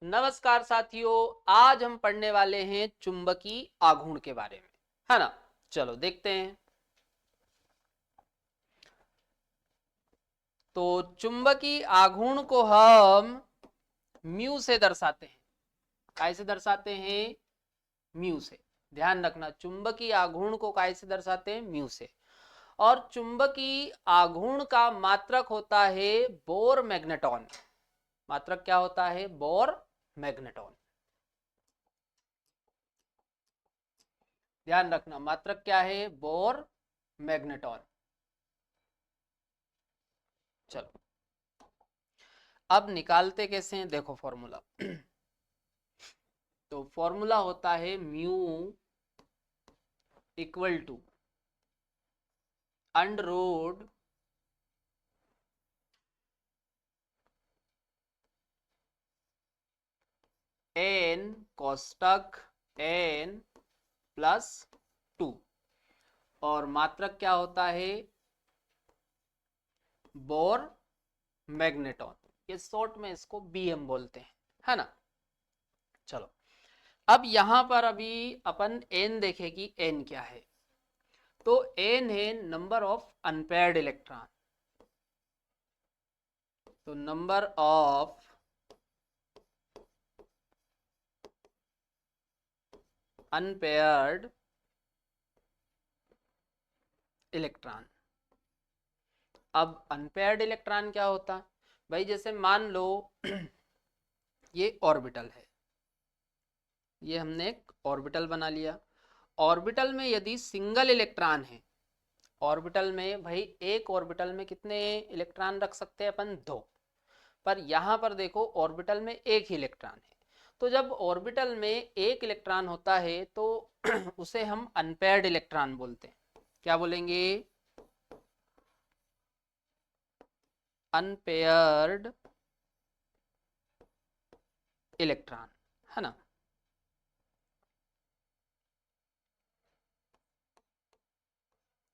नमस्कार साथियों, आज हम पढ़ने वाले हैं चुंबकीय आघूर्ण के बारे में, है ना। चलो देखते हैं। तो चुंबकीय आघूर्ण को हम म्यू से दर्शाते हैं। कैसे दर्शाते हैं? म्यू से। ध्यान रखना, चुंबकीय आघूर्ण को कैसे दर्शाते हैं? म्यू से। और चुंबकीय आघूर्ण का मात्रक होता है बोर मैग्नेटॉन। मात्रक क्या होता है? Bore magneton. ध्यान रखना, मात्रक क्या है? Bore magneton. चलो अब निकालते कैसे हैं, देखो फॉर्मूला। तो फॉर्मूला होता है mu equal to under root N कोष्टक एन प्लस 2। और मात्रक क्या होता है? Bore magneton. ये शॉर्ट में इसको बीएम बोलते हैं, है ना। चलो अब यहां पर अभी अपन एन देखे कि एन क्या है। तो एन है नंबर ऑफ अनपेयर्ड इलेक्ट्रॉन। तो नंबर ऑफ अनपेयर्ड इलेक्ट्रॉन। अब अनपेयर्ड इलेक्ट्रॉन क्या होता है भाई? जैसे मान लो ये ऑर्बिटल है, ये हमने एक ऑर्बिटल बना लिया। ऑर्बिटल में यदि सिंगल इलेक्ट्रॉन है, ऑर्बिटल में भाई एक ऑर्बिटल में कितने इलेक्ट्रॉन रख सकते हैं अपन? 2। पर यहां पर देखो ऑर्बिटल में एक ही इलेक्ट्रॉन है। तो जब ऑर्बिटल में एक इलेक्ट्रॉन होता है तो उसे हम अनपेयर्ड इलेक्ट्रॉन बोलते हैं। क्या बोलेंगे? अनपेयर्ड इलेक्ट्रॉन, है ना।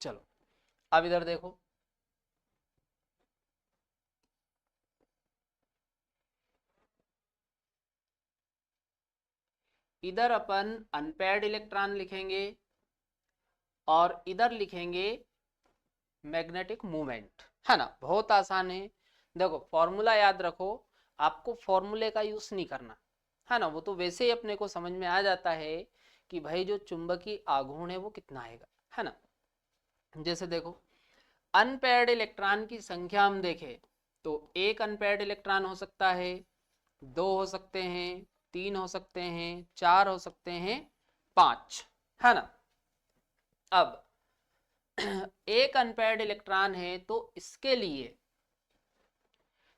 चलो अब इधर देखो, इधर अपन अनपेयर्ड इलेक्ट्रॉन लिखेंगे और इधर लिखेंगे मैग्नेटिक मूवमेंट, है ना। बहुत आसान है। देखो फॉर्मूला याद रखो, आपको फॉर्मूले का यूज नहीं करना, है ना। वो तो वैसे ही अपने को समझ में आ जाता है कि भाई जो चुंबकीय आघूर्ण है वो कितना आएगा, है ना। जैसे देखो अनपेयर्ड इलेक्ट्रॉन की संख्या हम देखें तो एक अनपेयर्ड इलेक्ट्रॉन हो सकता है, 2 हो सकते हैं, 3 हो सकते हैं, 4 हो सकते हैं, 5, है ना। अब एक अनपेयर्ड इलेक्ट्रॉन है तो इसके लिए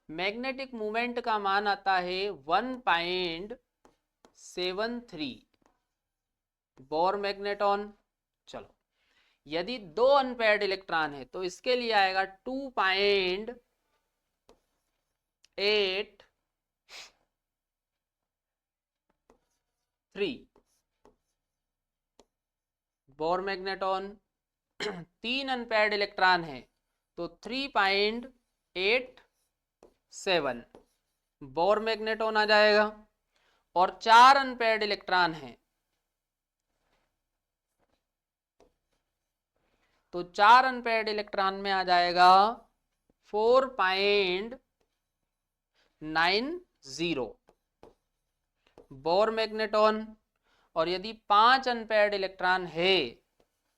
मैग्नेटिक मोमेंट का मान आता है 1.73 बोर मैग्नेटॉन। चलो यदि 2 अनपेयर्ड इलेक्ट्रॉन है तो इसके लिए आएगा 2.83 बोर मैग्नेटॉन। 3 अनपेयर्ड इलेक्ट्रॉन है तो 3.87 बोर मैग्नेटॉन आ जाएगा। और 4 अनपेयर्ड इलेक्ट्रॉन है तो 4 अनपेयर्ड इलेक्ट्रॉन में आ जाएगा 4.90 बोर मैग्नेटॉन। और यदि 5 अनपेयर्ड इलेक्ट्रॉन है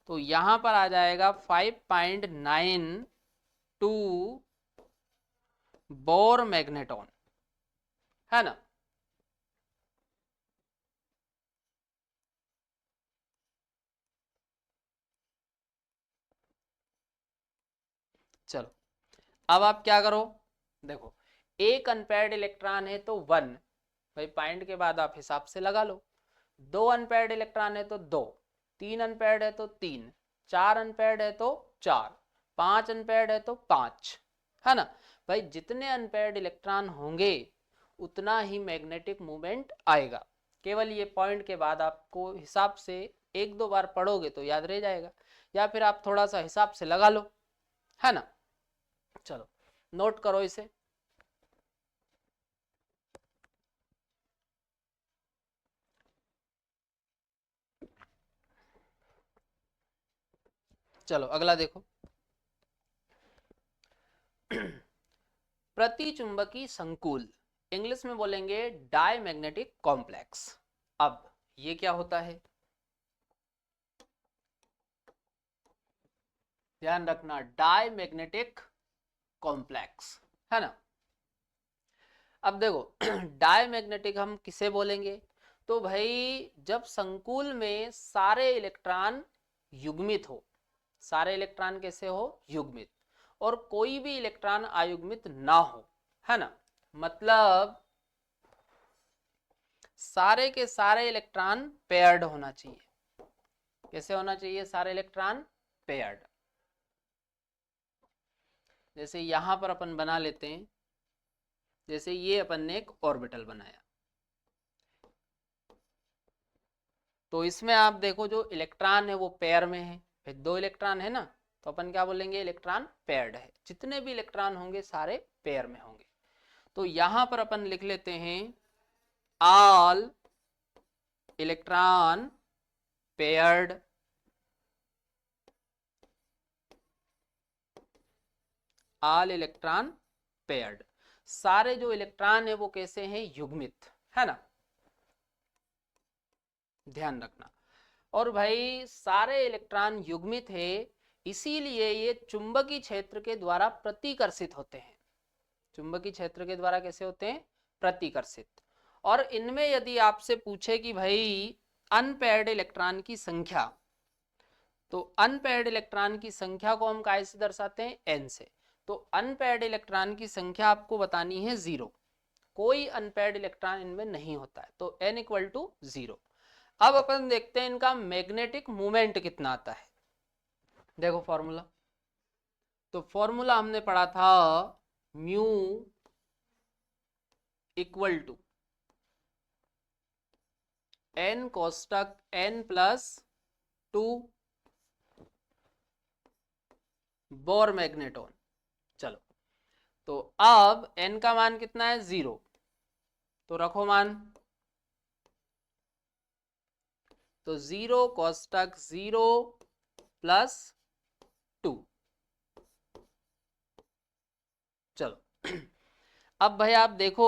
तो यहां पर आ जाएगा 5.92 बोर मैग्नेटॉन, है ना। चलो अब आप क्या करो, देखो एक अनपेयर्ड इलेक्ट्रॉन है तो 1, भाई पॉइंट के बाद आप हिसाब से लगा लो। 2 अनपेयर्ड इलेक्ट्रॉन है तो 2, 3 अनपेयर्ड है तो 3, 4 अनपेयर्ड है तो 4, 5 अनपेयर्ड है तो 5, है ना। भाई जितने अनपेयर्ड इलेक्ट्रॉन होंगे उतना ही मैग्नेटिक मूवमेंट आएगा। केवल ये पॉइंट के बाद आपको हिसाब से एक दो बार पढ़ोगे तो याद रह जाएगा, या फिर आप थोड़ा सा हिसाब से लगा लो, है ना। चलो नोट करो इसे। चलो अगला देखो। प्रतिचुंबकी संकुल, इंग्लिश में बोलेंगे डायमैग्नेटिक कॉम्प्लेक्स। अब ये क्या होता है, ध्यान रखना, डायमैग्नेटिक कॉम्प्लेक्स, है ना। अब देखो डायमैग्नेटिक हम किसे बोलेंगे, तो भाई जब संकुल में सारे इलेक्ट्रॉन युग्मित हो, सारे इलेक्ट्रॉन कैसे हो, युग्मित, और कोई भी इलेक्ट्रॉन अयुग्मित ना हो, है ना। मतलब सारे के सारे इलेक्ट्रॉन पेयर्ड होना चाहिए। कैसे होना चाहिए, सारे इलेक्ट्रॉन पेयर्ड। जैसे यहां पर अपन बना लेते हैं, जैसे ये अपन ने एक ऑर्बिटल बनाया, तो इसमें आप देखो जो इलेक्ट्रॉन है वो पेयर में है, फिर 2 इलेक्ट्रॉन है ना, तो अपन क्या बोलेंगे, इलेक्ट्रॉन पेयर्ड है। जितने भी इलेक्ट्रॉन होंगे सारे पेयर में होंगे। तो यहां पर अपन लिख लेते हैं all electron paired, all electron paired. सारे जो इलेक्ट्रॉन है वो कैसे हैं, युग्मित, है ना, ध्यान रखना। और भाई सारे इलेक्ट्रॉन युग्मित है, इसीलिए ये चुंबकीय क्षेत्र के द्वारा प्रतिकर्षित होते हैं। चुंबकीय क्षेत्र के द्वारा कैसे होते हैं, प्रतिकर्षित। और इनमें यदि आपसे पूछे कि भाई अनपेयर्ड इलेक्ट्रॉन की संख्या, तो अनपेयर्ड इलेक्ट्रॉन की संख्या को हम काय से दर्शाते हैं, एन से। तो अनपेयर्ड इलेक्ट्रॉन की संख्या आपको बतानी है 0, कोई अनपेयर्ड इलेक्ट्रॉन इनमें नहीं होता है, तो n इक्वल टू 0। अब अपन देखते हैं इनका मैग्नेटिक मोमेंट कितना आता है। देखो फॉर्मूला, तो फॉर्मूला हमने पढ़ा था म्यू इक्वल टू n कोष्टक n प्लस 2 बोर मैग्नेटॉन। चलो, तो अब n का मान कितना है, 0, तो रखो मान, तो 0 कोष्टक 0 प्लस 2। चलो अब भाई आप देखो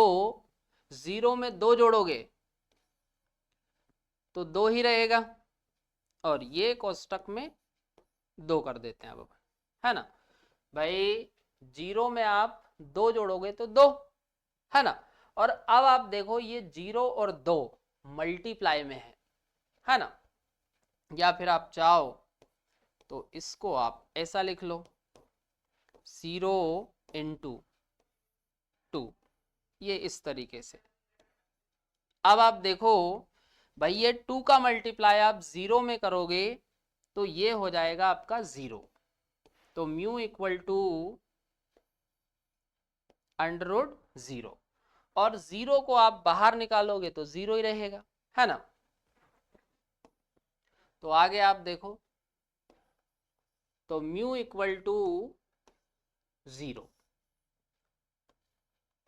0 में 2 जोड़ोगे तो 2 ही रहेगा, और ये कोष्टक में 2 कर देते हैं अब अपन, है ना भाई। 0 में आप 2 जोड़ोगे तो 2, है ना। और अब आप देखो ये 0 और 2 मल्टीप्लाई में है ना। या फिर आप चाहो तो इसको आप ऐसा लिख लो, 0 इंटू 2, ये इस तरीके से। अब आप देखो भाई ये 2 का मल्टीप्लाई आप 0 में करोगे तो ये हो जाएगा आपका 0, तो mu equal to under root 0, और 0 को आप बाहर निकालोगे तो 0 ही रहेगा, है ना। तो आगे आप देखो, तो म्यू इक्वल टू 0,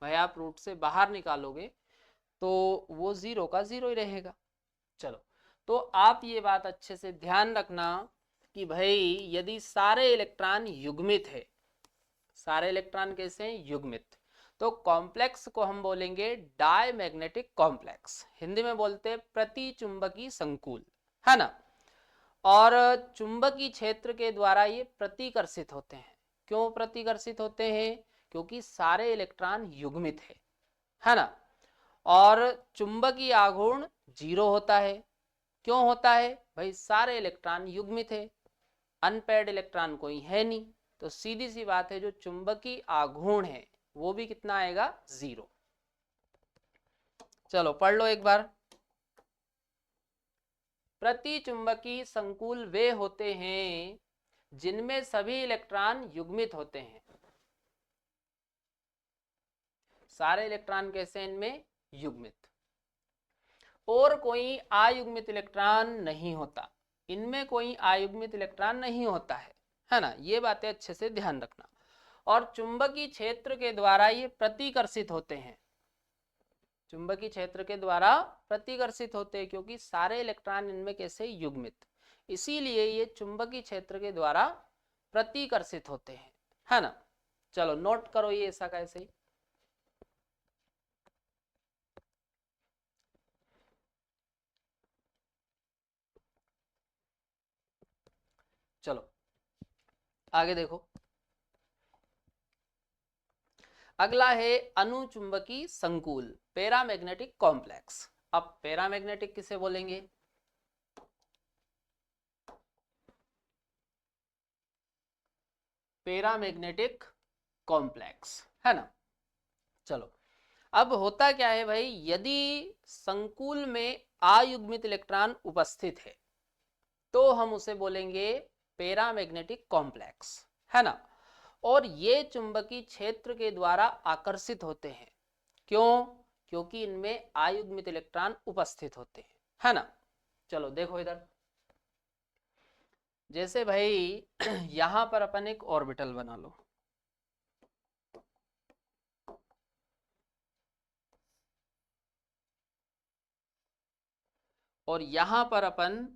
भाई आप रूट से बाहर निकालोगे तो वो 0 का 0 ही रहेगा। चलो, तो आप ये बात अच्छे से ध्यान रखना कि भाई यदि सारे इलेक्ट्रॉन युग्मित है, सारे इलेक्ट्रॉन कैसे हैं, युग्मित, तो कॉम्प्लेक्स को हम बोलेंगे डायमैग्नेटिक कॉम्प्लेक्स, हिंदी में बोलते हैं प्रतिचुंबकीय संकुल, है ना। और चुंबकीय क्षेत्र के द्वारा ये प्रतिकर्षित होते हैं। क्यों प्रतिकर्षित होते हैं, क्योंकि सारे इलेक्ट्रॉन युग्मित है ना। और चुंबकीय आघूर्ण 0 होता है। क्यों होता है भाई, सारे इलेक्ट्रॉन युग्मित है, अनपेयर्ड इलेक्ट्रॉन कोई है नहीं, तो सीधी सी बात है जो चुंबकीय आघूर्ण है वो भी कितना आएगा, 0। चलो पढ़ लो एक बार। प्रतिचुंबकीय संकुल वे होते हैं जिनमें सभी इलेक्ट्रॉन युग्मित होते हैं। सारे इलेक्ट्रॉन कैसे, इनमें युग्मित, और कोई अयुग्मित इलेक्ट्रॉन नहीं होता, इनमें कोई अयुग्मित इलेक्ट्रॉन नहीं होता है ना। ये बातें अच्छे से ध्यान रखना। और चुंबकीय क्षेत्र के द्वारा ये प्रतिकर्षित होते हैं, चुंबकीय क्षेत्र के द्वारा प्रतिकर्षित होते हैं, क्योंकि सारे इलेक्ट्रॉन इनमें कैसे, युग्मित, इसीलिए ये चुंबकीय क्षेत्र के द्वारा प्रतिकर्षित होते हैं, है ना। चलो नोट करो ये ऐसा कैसे। चलो आगे देखो, अगला है अनुचुंबकीय संकुल, पैरामैग्नेटिक कॉम्प्लेक्स। अब पैरामैग्नेटिक किसे बोलेंगे? पैरामैग्नेटिक कॉम्प्लेक्स, है ना। चलो अब होता क्या है भाई, यदि संकुल में अयुग्मित इलेक्ट्रॉन उपस्थित है तो हम उसे बोलेंगे पैरामैग्नेटिक कॉम्प्लेक्स, है ना। और ये चुंबकीय क्षेत्र के द्वारा आकर्षित होते हैं। क्यों? क्योंकि इनमें अयुग्मित इलेक्ट्रॉन उपस्थित होते हैं, है ना। चलो देखो इधर, जैसे भाई यहां पर अपन एक ऑर्बिटल बना लो, और यहां पर अपन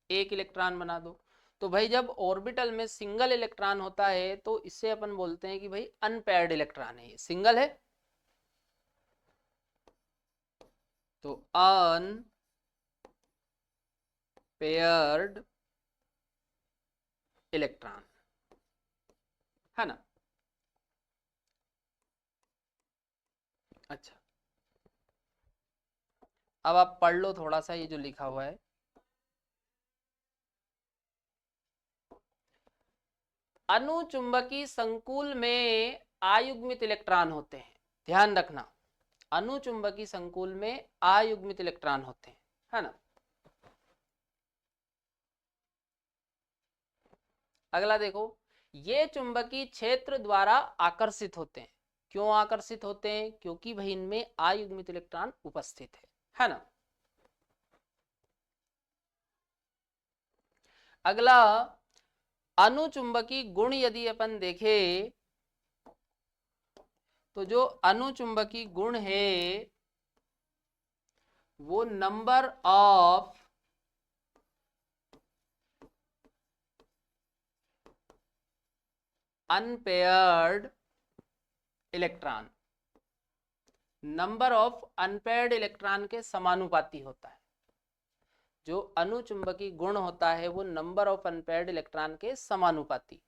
एक इलेक्ट्रॉन बना दो। तो भाई जब ऑर्बिटल में सिंगल इलेक्ट्रॉन होता है तो इससे अपन बोलते हैं कि भाई अनपेयर्ड इलेक्ट्रॉन है, ये सिंगल है। तो अनपेयर्ड इलेक्ट्रॉन, है ना। अच्छा, अब आप पढ़ लो थोड़ा सा ये जो लिखा हुआ है। अनुचुंबकीय संकुल में अयुग्मित इलेक्ट्रॉन होते हैं, ध्यान रखना। अनुचुंबकीय संकुल में अयुग्मित इलेक्ट्रॉन होते हैं, है ना। अगला देखो, ये चुंबकीय क्षेत्र द्वारा आकर्षित होते हैं। क्यों आकर्षित होते हैं? क्योंकि भाई इनमें अयुग्मित इलेक्ट्रॉन उपस्थित है ना। अगला, अनुचुंबकीय गुण यदि अपन देखें तो जो अनुचुंबकीय गुण है वो number of unpaired electron, number of unpaired electron के समानुपाती होता है। जो अनुचुंबकीय गुण होता है वो नंबर ऑफ अनपेयर्ड इलेक्ट्रॉन के समानुपाती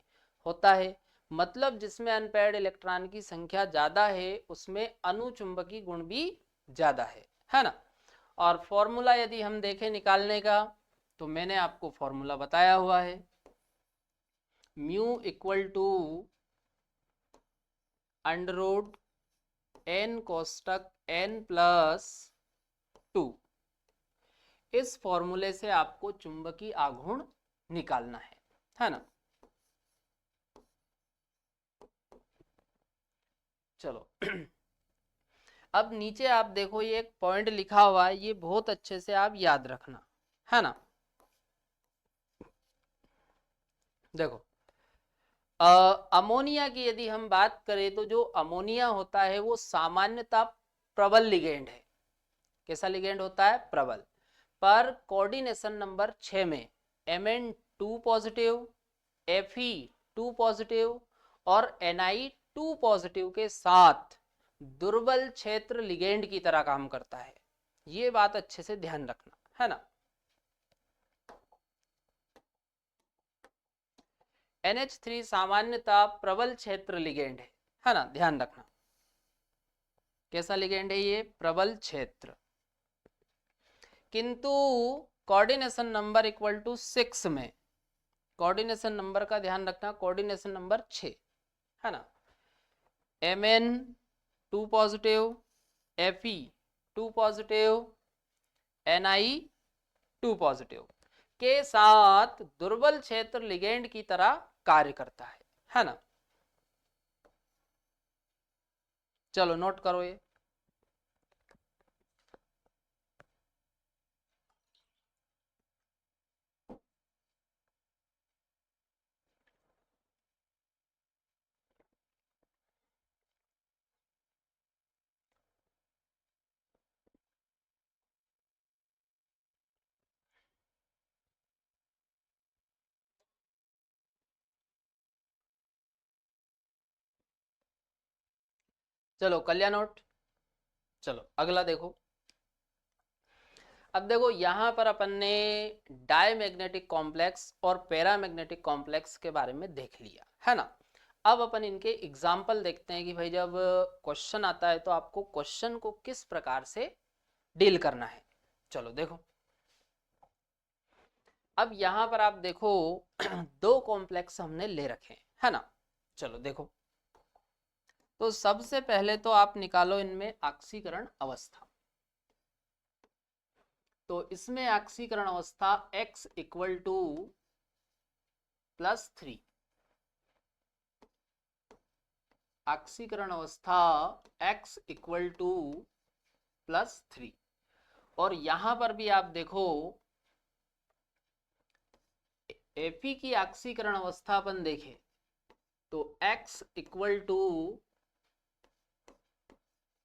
होता है। मतलब जिसमें अनपेयर्ड इलेक्ट्रॉन की संख्या ज्यादा है उसमें अनुचुंबकीय गुण भी ज्यादा है ना। और फॉर्मूला यदि हम देखें निकालने का, तो मैंने आपको फॉर्मूला बताया हुआ है, mu equal to under root N कोष्टक एन प्लस 2। इस फॉर्मूले से आपको चुंबकीय आघूर्ण निकालना है ना। चलो अब नीचे आप देखो ये एक पॉइंट लिखा हुआ है, ये बहुत अच्छे से आप याद रखना, है ना। देखो अमोनिया की यदि हम बात करें तो जो अमोनिया होता है वो सामान्यतः प्रबल लिगेंड है। कैसा लिगेंड होता है? प्रबल। पर कोऑर्डिनेशन नंबर 6 में Mn2 पॉजिटिव, Fe2 पॉजिटिव और Ni2 पॉजिटिव के साथ दुर्बल क्षेत्र लिगेंड की तरह काम करता है। ये बात अच्छे से ध्यान रखना, है ना। NH3 सामान्यतः प्रबल क्षेत्र लिगेंड है ना, ध्यान रखना। कैसा लिगेंड है ये? प्रबल क्षेत्र। किंतु कोऑर्डिनेशन नंबर इक्वल टू 6 में, कोऑर्डिनेशन नंबर का ध्यान रखना, कोऑर्डिनेशन नंबर 6, है ना, Mn2 positive, Fe2 positive, Ni2 positive के साथ दुर्बल क्षेत्र लिगेंड की तरह कार्य करता है ना। चलो नोट करो ये। चलो कल्याण नोट। चलो अगला देखो। अब देखो यहां पर अपन ने डायमैग्नेटिक कॉम्प्लेक्स और पैरामैग्नेटिक कॉम्प्लेक्स के बारे में देख लिया है ना। अब अपन इनके एग्जाम्पल देखते हैं कि भाई जब क्वेश्चन आता है तो आपको क्वेश्चन को किस प्रकार से डील करना है। चलो देखो। अब यहां पर आप देखो दो कॉम्प्लेक्स हमने ले रखे हैं है ना। चलो देखो। तो सबसे पहले तो आप निकालो इनमें ऑक्सीकरण अवस्था। तो इसमें ऑक्सीकरण अवस्था x इक्वल टू +3, ऑक्सीकरण अवस्था x इक्वल टू +3। और यहां पर भी आप देखो Fe की ऑक्सीकरण अवस्था अपन देखें तो x इक्वल टू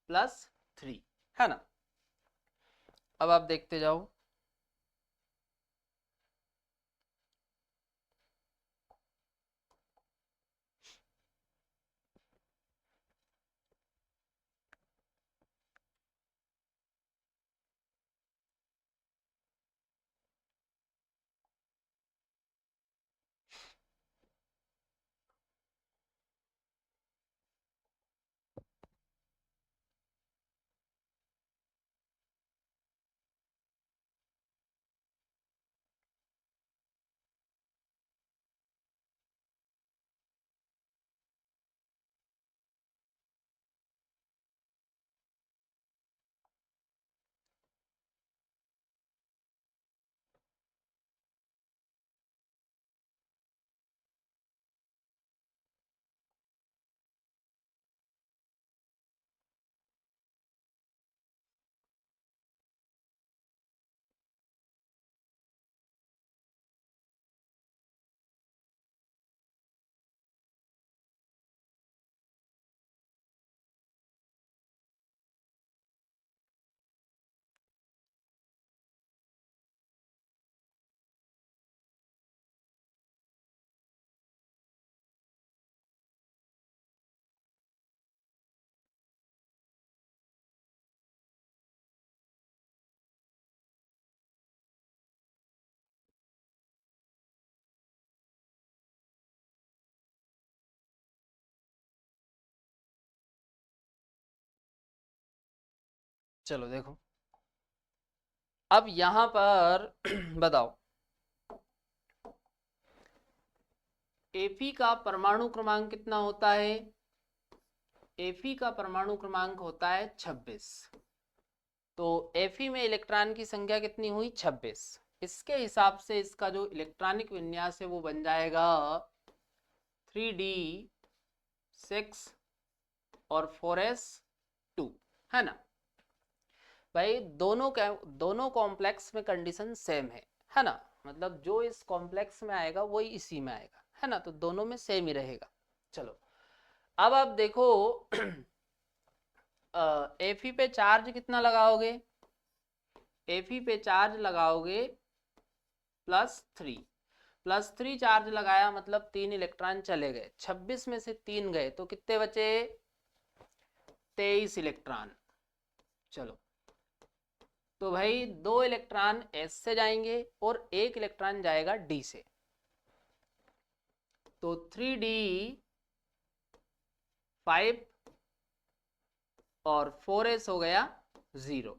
+3 है ना। अब आप देखते जाओ। चलो देखो। अब यहां पर बताओ Fe का परमाणु क्रमांक कितना होता है। Fe का परमाणु क्रमांक होता है 26। तो Fe में इलेक्ट्रॉन की संख्या कितनी हुई 26। इसके हिसाब से इसका जो इलेक्ट्रॉनिक विन्यास है वो बन जाएगा 3d6 और 4s2 है ना। भाई दोनों कॉम्प्लेक्स में कंडीशन सेम है ना। मतलब जो इस कॉम्प्लेक्स में आएगा वही इसी में आएगा है ना। तो दोनों में सेम ही रहेगा। चलो अब आप देखो Fe पे चार्ज कितना लगाओगे। Fe पे चार्ज लगाओगे +3। +3 चार्ज लगाया मतलब 3 इलेक्ट्रॉन चले गए। 26 में से 3 गए तो कितने बचे 23 इलेक्ट्रॉन। चलो तो भाई 2 इलेक्ट्रॉन S से जाएंगे और 1 इलेक्ट्रॉन जाएगा D से। तो 3d5 और 4s हो गया 0।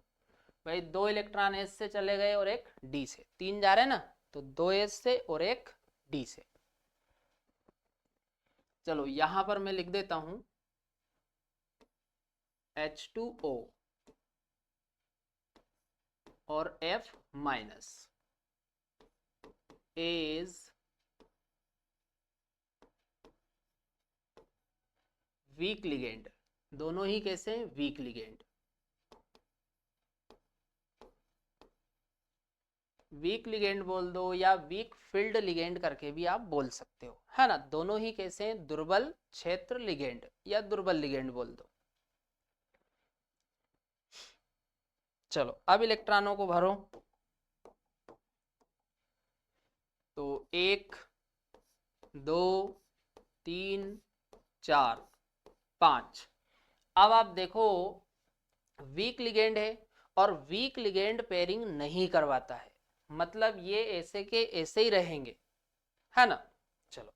भाई 2 इलेक्ट्रॉन S से चले गए और 1 D से। 3 जा रहे हैं ना। तो 2 S से और 1 D से। चलो यहां पर मैं लिख देता हूं H2O और F minus is weak ligand. दोनों ही कैसे हैं वीक लिगेंड। वीक लिगेंड बोल दो या वीक फील्ड लिगेंड करके भी आप बोल सकते हो है ना। दोनों ही कैसे हैं दुर्बल क्षेत्र लिगेंड या दुर्बल लिगेंड बोल दो। चलो अब इलेक्ट्रॉनों को भरो। तो 1 2 3 4 5। अब आप देखो वीक लिगेंड है और वीक लिगेंड पेयरिंग नहीं करवाता है, मतलब ये ऐसे के ऐसे ही रहेंगे, है ना। चलो,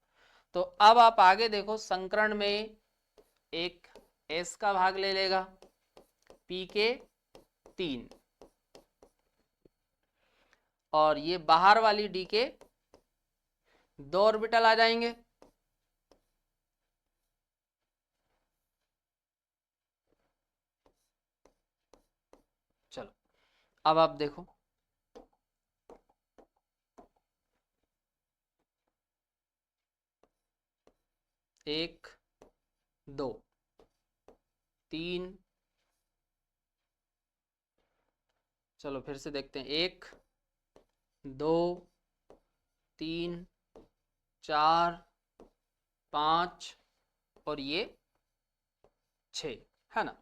तो अब आप आगे देखो, संकरण में एक एस का भाग ले लेगा, पी के 3, और ये बाहर वाली डी के 2 ऑर्बिटल आ जाएंगे। चलो, अब आप देखो, एक, 2, 3, चलो फिर से देखते हैं, 1, 2, 3, 4, 5 और ये 6, है ना।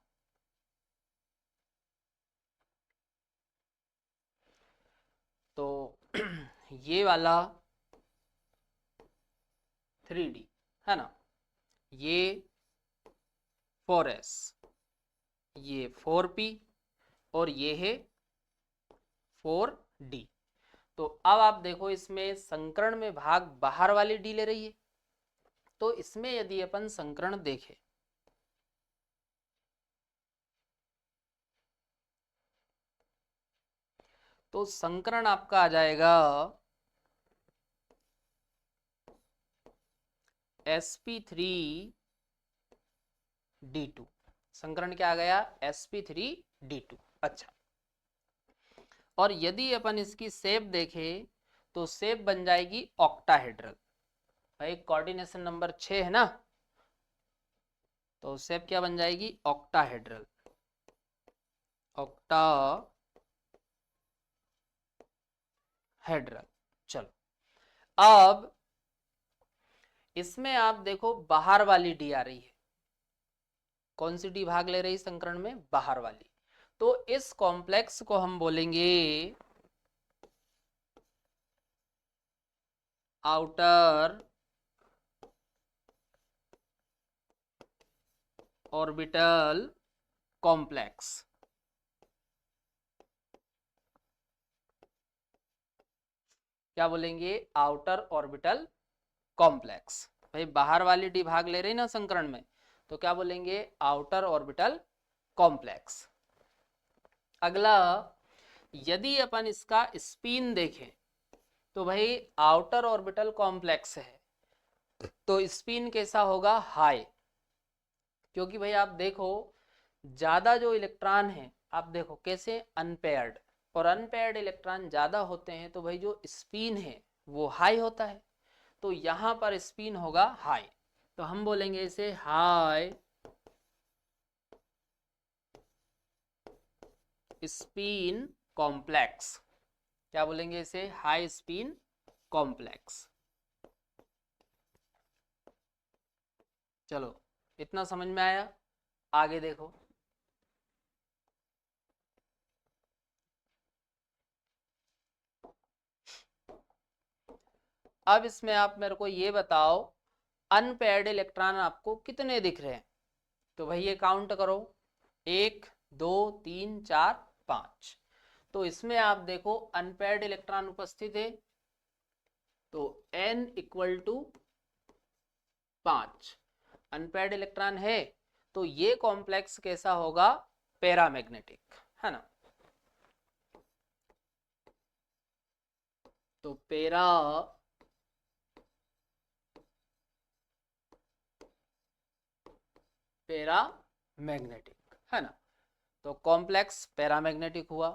तो ये वाला 3D, है ना, ये 4s, ये 4p और ये है 4d। तो अब आप देखो, इसमें संकरण में भाग बाहर वाली डी ले रही है, तो इसमें यदि अपन संकरण देखें तो संकरण आपका आ जाएगा sp3d2। संकरण क्या आ गया, sp3d2। अच्छा, और यदि अपन इसकी शेप देखें तो शेप बन जाएगी ऑक्टाहेड्रल। भाई कोऑर्डिनेशन नंबर 6 है ना, तो शेप क्या बन जाएगी, ऑक्टाहेड्रल, ऑक्टाहेड्रल। चलो, अब इसमें आप देखो बाहर वाली डी आ रही है, कौन सी डी भाग ले रही संकरण में, बाहर वाली। तो इस कॉम्प्लेक्स को हम बोलेंगे आउटर ऑर्बिटल कॉम्प्लेक्स। क्या बोलेंगे, आउटर ऑर्बिटल कॉम्प्लेक्स। भाई बाहर वाली डी भाग ले रही ना संकरण में, तो क्या बोलेंगे, आउटर ऑर्बिटल कॉम्प्लेक्स। अगला, यदि अपन इसका स्पिन देखें तो भाई आउटर ऑर्बिटल कॉम्प्लेक्स है, तो स्पिन कैसा होगा, हाई। क्योंकि भाई आप देखो, ज्यादा जो इलेक्ट्रॉन है, आप देखो कैसे अनपेयर्ड, और अनपेयर्ड इलेक्ट्रॉन ज्यादा होते हैं तो भाई जो स्पिन है वो हाई होता है, तो यहां पर स्पिन होगा हाई, तो हम बोलेंगे इसे हाई स्पिन कॉम्प्लेक्स। क्या बोलेंगे इसे, हाई स्पिन कॉम्प्लेक्स। चलो, इतना समझ में आया। आगे देखो, अब इसमें आप मेरे को ये बताओ, अनपेयर्ड इलेक्ट्रॉन आपको कितने दिख रहे हैं, तो भाई ये काउंट करो, 1, 2, 3, 4, 5। तो इसमें आप देखो अनपेयर्ड इलेक्ट्रॉन उपस्थित है, तो n equal to 5 unpaired electron है, तो ये कॉम्प्लेक्स कैसा होगा, पैरामैग्नेटिक, है ना। तो पैरामैग्नेटिक, है ना, तो कॉम्प्लेक्स पैरामैग्नेटिक हुआ।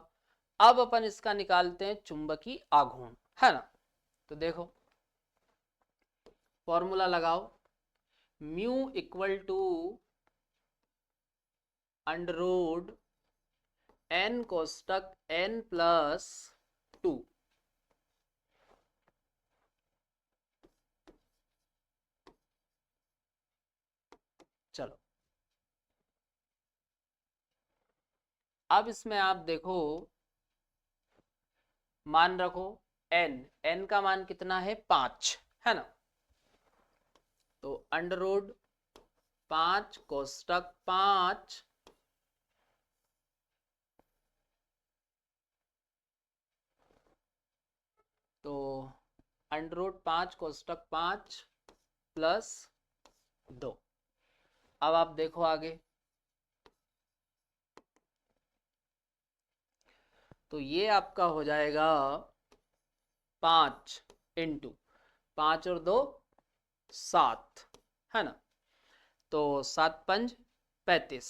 अब अपन इसका निकालते हैं चुंबकीय आघूर्ण, है ना। तो देखो फॉर्मूला लगाओ, mu equal to under root n कोष्टक n प्लस 2। चलो, अब इसमें आप देखो, मान रखो n का मान कितना है, 5, है ना। तो अंडर रूट 5 कोष्टक 5 तो √5 कोष्टक 5 प्लस 2। अब आप देखो आगे, तो ये आपका हो जाएगा 5 इंटू 5 और 2 7, है ना। तो 7 पंज 35।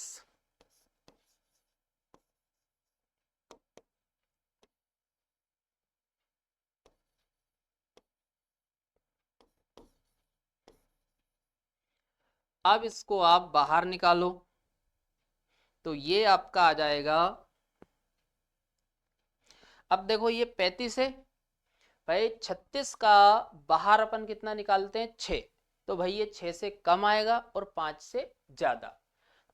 अब इसको आप बाहर निकालो, तो ये आपका आ जाएगा, अब देखो ये 35 है भाई, 36 का बाहर अपन कितना निकालते हैं 6, तो भाई ये 6 से कम आएगा और 5 से ज्यादा,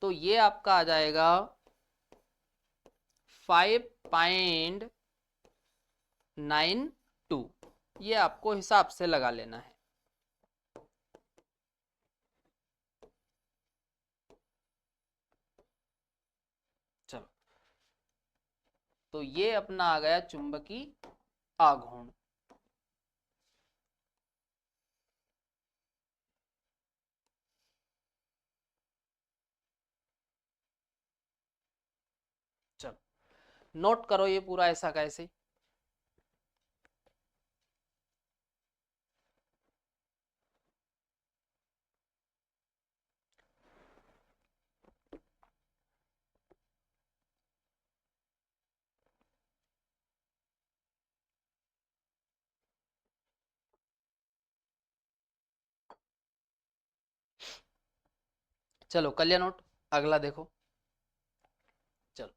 तो ये आपका आ जाएगा 5.92। ये आपको हिसाब से लगा लेना है। चलो, तो ये अपना आ गया चुंबकीय आघूर्ण। चलो, नोट करो ये पूरा ऐसा कैसे। चलो कल्याण नोट, अगला देखो। चलो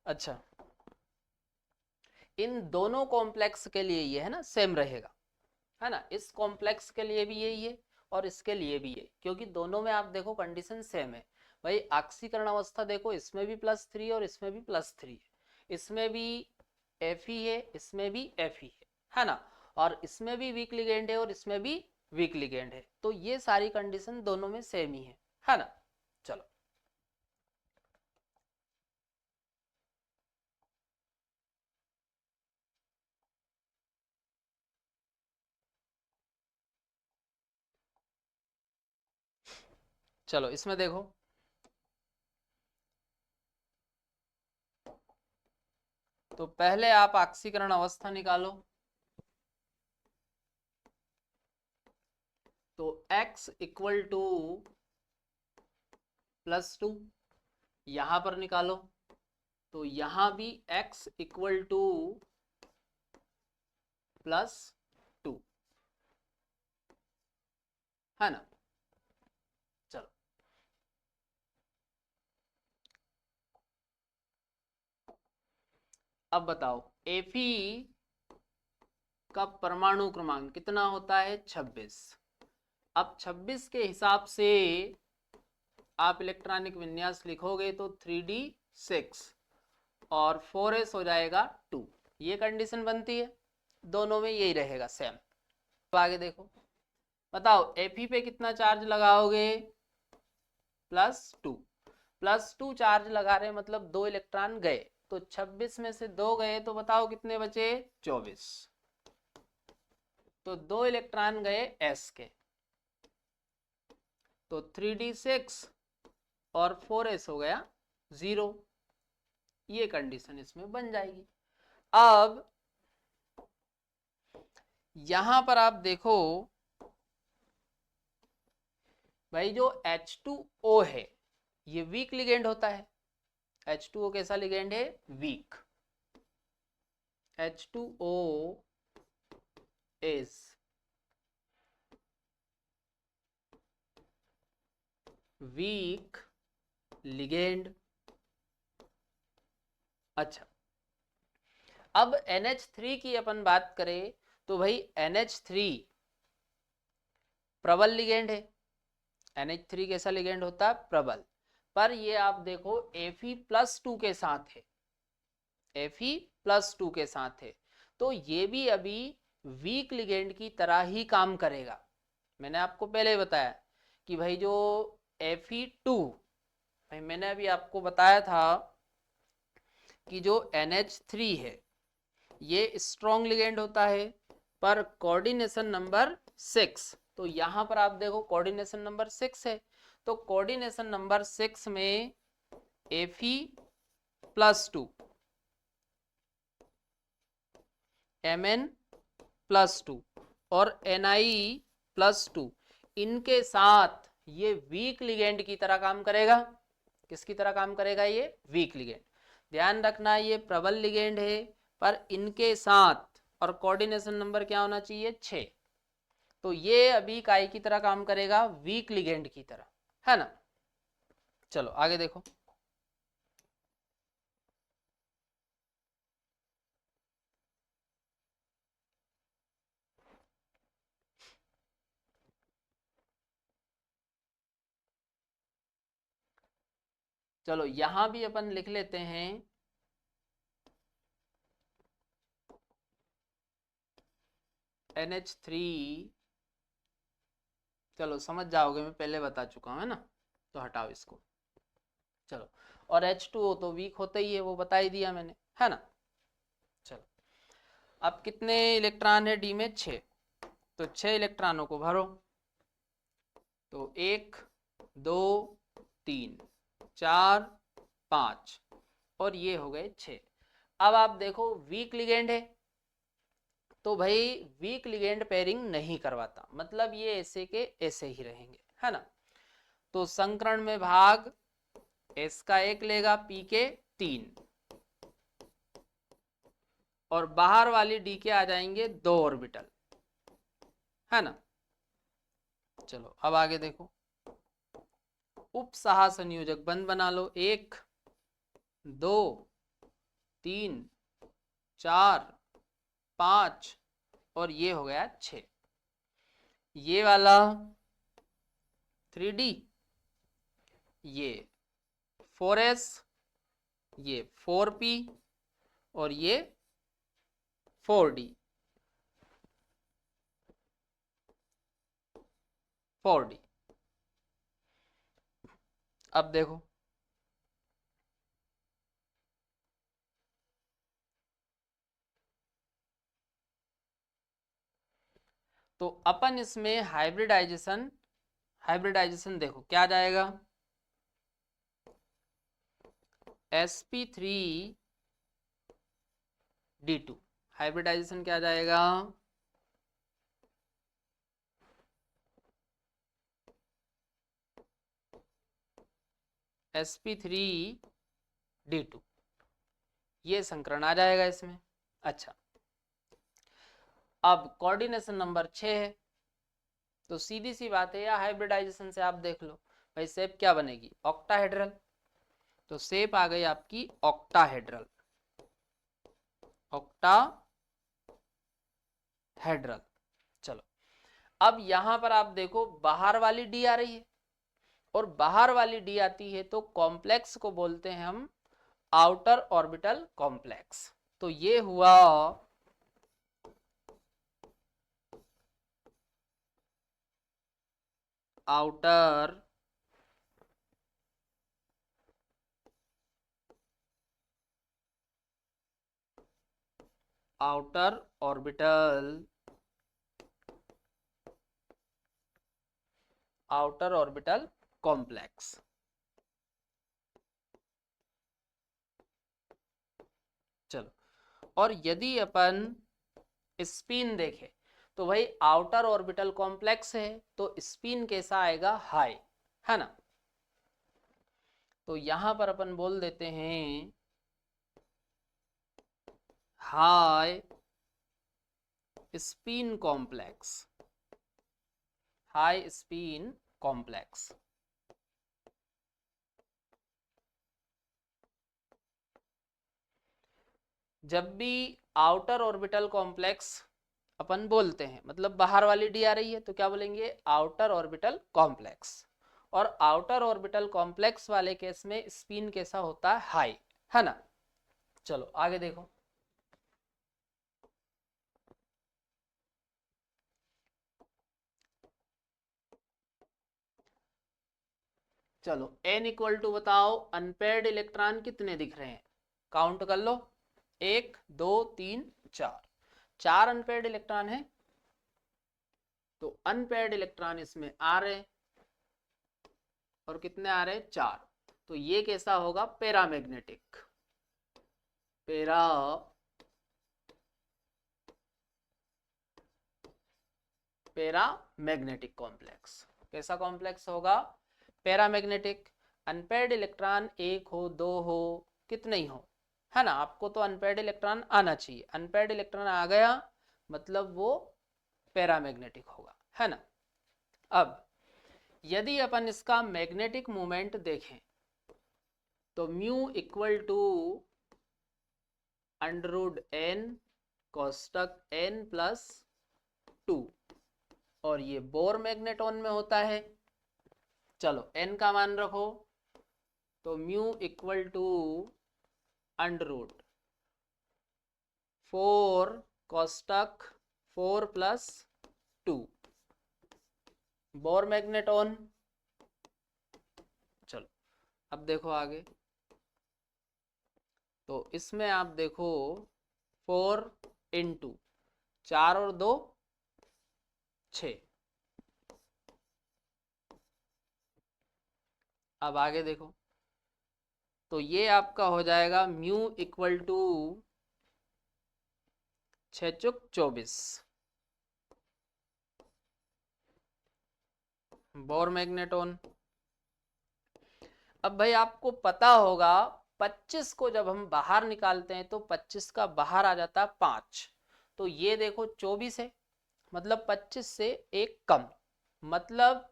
अच्छा, इन दोनों कॉम्प्लेक्स के लिए ये है ना सेम रहेगा, है ना। इस कॉम्प्लेक्स के लिए भी यही है और इसके लिए भी ये, क्योंकि दोनों में आप देखो कंडीशन सेम है भाई। ऑक्सीकरण अवस्था देखो, इसमें भी +3 और इसमें भी +3 है, इसमें भी Fe है, इसमें भी Fe है ना, और इसमें भी वीक लिगेंड है और इसमें भी वीक लिगेंड है, तो ये सारी कंडीशन दोनों में सेम ही है ना। चलो, चलो इसमें देखो, तो पहले आप ऑक्सीकरण अवस्था निकालो, तो x इक्वल टू +2 यहां पर निकालो, तो यहां भी x इक्वल टू +2, है ना। चलो, अब बताओ Fe का परमाणु क्रमांक कितना होता है 26। अब 26 के हिसाब से आप इलेक्ट्रॉनिक विन्यास लिखोगे तो 3d6 और 4s हो जाएगा 2, ये कंडीशन बनती है, दोनों में यही रहेगा सेम। तो आगे देखो, बताओ Fe पे कितना चार्ज लगाओगे +2, +2 चार्ज लगा रहे मतलब 2 इलेक्ट्रॉन गए, तो 26 में से 2 गए तो बताओ कितने बचे 24, तो 2 इलेक्ट्रॉन गए s के, तो 3d6 और 4s हो गया 0, ये कंडीशन इसमें बन जाएगी। अब यहां पर आप देखो भाई, जो H2O है ये वीक लिगेंड होता है। H2O कैसा लिगेंड है, week. H2O is week ligand. अच्छा, अब NH3 की अपन बात करें तो भाई NH3 प्रबल लिगेंड है। NH3 कैसा लिगेंड होता है, प्रबल, पर ये आप देखो Fe+2 के साथ है, Fe+2 के साथ है, तो ये भी अभी वीक लिगेंड की तरह ही काम करेगा। मैंने आपको पहले ही बताया कि भाई जो Fe2, भाई मैंने अभी आपको बताया था कि जो NH3 है ये स्ट्रॉन्ग लिगेंड होता है पर कोऑर्डिनेशन नंबर 6। तो यहां पर आप देखो कोऑर्डिनेशन नंबर 6 है, तो कोऑर्डिनेशन नंबर 6 में Fe+2 Mn+2 और Ni+2 इनके साथ ये वीक लिगेंड की तरह काम करेगा। किसकी तरह काम करेगा? ये वीक लिगेंड। ध्यान रखना ये प्रबल लिगेंड है पर इनके साथ, और कोऑर्डिनेशन नंबर क्या होना चाहिए? 6। तो ये अभी काई की तरह काम करेगा? वीक लिगेंड की तरह, है ना। चलो आगे देखो। चलो यहां भी अपन लिख लेते हैं NH3। चलो समझ जाओगे, मैं पहले बता चुका हूं, है ना, तो हटाओ इसको। चलो, और H2O तो वीक होता ही है, वो बता ही दिया मैंने, है ना। चलो अब कितने इलेक्ट्रॉन है डी में? 6। तो 6 इलेक्ट्रॉनों को भरो। तो 1 2 3 4 5 और ये हो गए 6। अब आप देखो वीक लिगेंड है तो भाई वीक लिगेंड पेयरिंग नहीं करवाता, मतलब ये ऐसे के ऐसे ही रहेंगे, है ना। तो संकरण में भाग S का 1 लेगा, P के 3, और बाहर वाली D के आ जाएंगे 2 ऑर्बिटल, है ना। चलो अब आगे देखो, उपसहा संयोजक बंद बना लो। 1 2 3 4 5 और ये हो गया 6। ये वाला 3D, ये 4S, ये 4P और ये 4D 4D। अब देखो तो अपन इसमें हाइब्रिडाइजेशन देखो क्या जाएगा? sp3d2 हाइब्रिडाइजेशन क्या जाएगा? sp3d2 ये संकरण आ जाएगा इसमें। अच्छा, अब कोऑर्डिनेशन नंबर 6 है तो सीधी सी बात है, या हाइब्रिडाइजेशन से आप देख लो भाई शेप क्या बनेगी? ऑक्टाहेड्रल। तो शेप आ गई आपकी ऑक्टाहेड्रल, ऑक्टाहेड्रल। चलो अब यहां पर आप देखो बाहर वाली डी आ रही है, और बाहर वाली डी आती है तो कॉम्प्लेक्स को बोलते हैं हम आउटर ऑर्बिटल कॉम्प्लेक्स। तो ये हुआ आउटर आउटर ऑर्बिटल कॉम्प्लेक्स। चलो, और यदि अपन स्पिन देखें तो भाई आउटर ऑर्बिटल कॉम्प्लेक्स है तो स्पिन कैसा आएगा? हाई, है ना। तो यहां पर अपन बोल देते हैं high spin complex, high spin complex. जब भी आउटर ऑर्बिटल कॉम्प्लेक्स अपन बोलते हैं, मतलब बाहर वाली डी आ रही है तो क्या बोलेंगे? Outer orbital complex. और आउटर ऑर्बिटल कॉम्प्लेक्स वाले केस में स्पिन कैसा होता है? हाई, है ना। चलो आगे देखो, चलो n इक्वल टू बताओ अनपेयर्ड इलेक्ट्रॉन कितने दिख रहे हैं, काउंट कर लो, 1 2 3 4, 4 अनपेयर्ड इलेक्ट्रॉन है। तो अनपेयर्ड इलेक्ट्रॉन इसमें आ रहे और कितने आ रहे, 4। तो ये कैसा होगा, पैरामैग्नेटिक, पैरामैग्नेटिक कॉम्प्लेक्स। कैसा कॉम्प्लेक्स होगा, पैरामैग्नेटिक। अनपेयर्ड इलेक्ट्रॉन 1 हो 2 हो कितने ही हो, है ना, आपको तो अनपेयर्ड इलेक्ट्रॉन आना चाहिए। अनपेयर्ड इलेक्ट्रॉन आ गया मतलब वो पैरामैग्नेटिक होगा, है ना। अब यदि अपन इसका मैग्नेटिक मोमेंट देखें तो म्यू इक्वल टू √n कोष्टक n प्लस 2, और ये बोर मैग्नेटॉन में होता है। चलो n का मान रखो, तो म्यू इक्वल टू √4 कोष्टक 4 प्लस 2 बोर मैग्नेटॉन। चलो अब देखो आगे, तो इसमें आप देखो 4 इंटू 4 और 2 6। अब आगे देखो, तो ये आपका हो जाएगा म्यू इक्वल टू 6 चुक 24 बोर मैग्नेटॉन। अब भाई आपको पता होगा 25 को जब हम बाहर निकालते हैं तो 25 का बाहर आ जाता है 5, तो ये देखो 24 है, मतलब 25 से एक कम, मतलब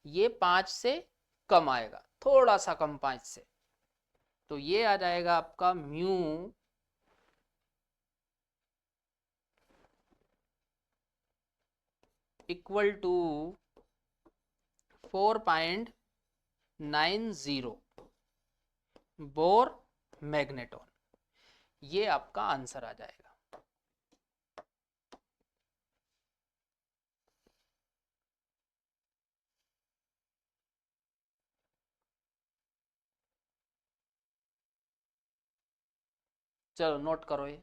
ये 5 से कम आएगा, थोड़ा सा कम 5 से। तो ये आ जाएगा आपका mu equal to 4.90 Bohr magneton. ये आपका आंसर आ जाएगा। चलो नोट करो ये।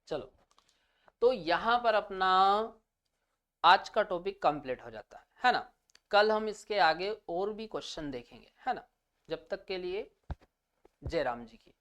चलो तो यहां पर अपना आज का टॉपिक कंप्लीट हो जाता है ना। कल हम इसके आगे और भी क्वेश्चन देखेंगे, है ना। जब तक के लिए जय राम जी की।